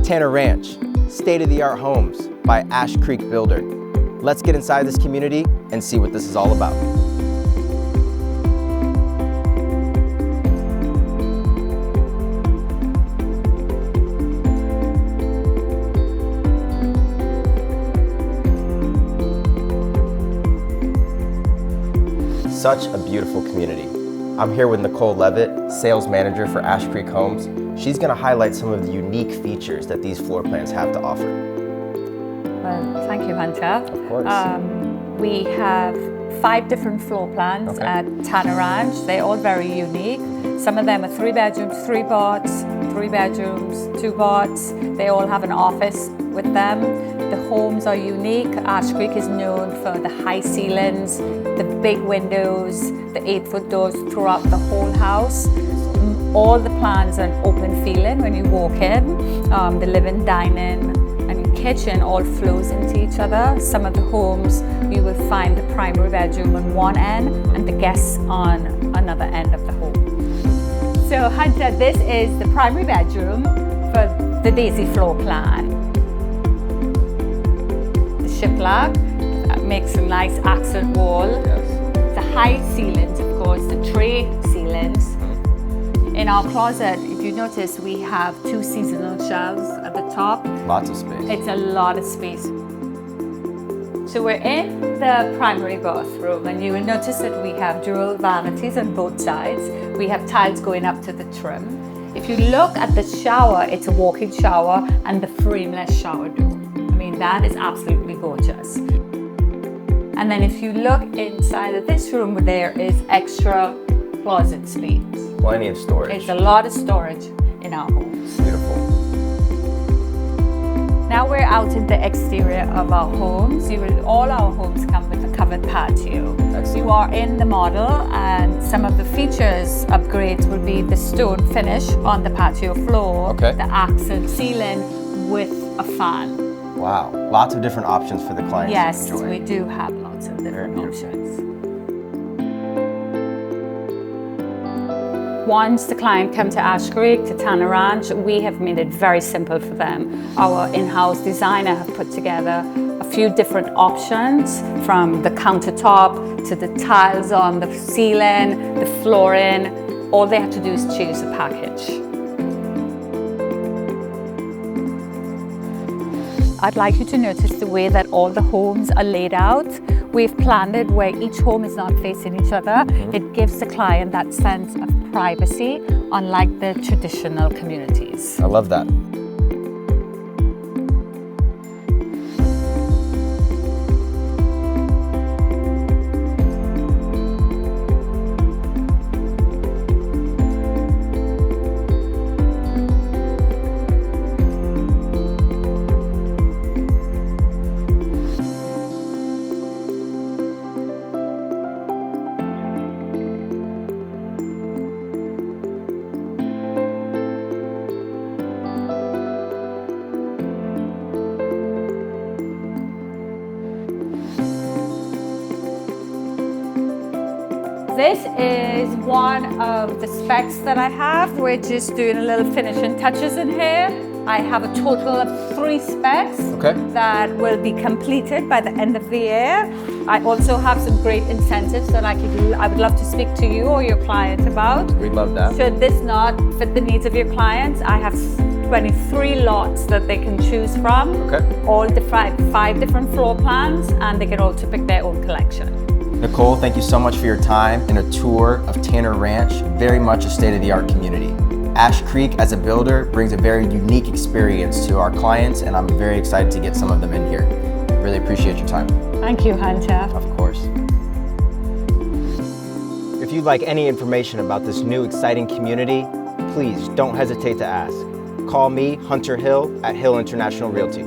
Tanner Ranch, state-of-the-art homes by Ash Creek Builder. Let's get inside this community and see what this is all about. Such a beautiful community. I'm here with Nicole Levitt, sales manager for Ash Creek Homes. She's going to highlight some of the unique features that these floor plans have to offer. Well, thank you, Hunter. Of course. We have 5 different floor plans at Tanner Ranch. They're all very unique. Some of them are 3 bedrooms, 3 baths, 3 bedrooms, 2 baths. They all have an office with them. The homes are unique. Ash Creek is known for the high ceilings, the big windows, the 8-foot doors throughout the whole house. All the plans are an open feeling when you walk in. The living, dining, and kitchen all flows into each other. Some of the homes you will find the primary bedroom on one end and the guests on another end of the home. So Hunter, this is the primary bedroom for the Daisy floor plan. The shiplap makes a nice accent wall. The high ceilings, of course, the tray ceilings. In our closet, if you notice, we have 2 seasonal shelves at the top. Lots of space. It's a lot of space. So we're in the primary bathroom, and you will notice that we have dual vanities on both sides. We have tiles going up to the trim. If you look at the shower, it's a walk-in shower and the frameless shower door. I mean, that is absolutely gorgeous. And then if you look inside of this room, there is extra closet space. Plenty of storage. It's a lot of storage in our homes. Beautiful. Now we're out in the exterior of our homes. All our homes come with a covered patio. Excellent. You are in the model, and some of the features upgrades will be the stone finish on the patio floor, the accent ceiling with a fan. Wow, lots of different options for the clients Yes, to enjoy. we do have lots of different options. Once the client comes to Ash Creek, to Tanner Ranch, we have made it very simple for them. Our in-house designer have put together a few different options, from the countertop to the tiles on the ceiling, the flooring. All they have to do is choose a package. I'd like you to notice the way that all the homes are laid out. We've planned it where each home is not facing each other. It gives the client that sense of privacy, unlike the traditional communities. I love that. This is one of the specs that I have. We're just doing a little finishing touches in here. I have a total of 3 specs that will be completed by the end of the year. I also have some great incentives that I would love to speak to you or your client about. We'd love that. Should this not fit the needs of your clients, I have 23 lots that they can choose from. All 5 different floor plans, and they can also pick their own collection. Nicole, thank you so much for your time and a tour of Tanner Ranch, very much a state-of-the-art community. Ash Creek as a builder brings a very unique experience to our clients, and I'm very excited to get some of them in here. Really appreciate your time. Thank you, Hunter. Of course. If you'd like any information about this new exciting community, please don't hesitate to ask. Call me, Hunter Hill, at Hill International Realty.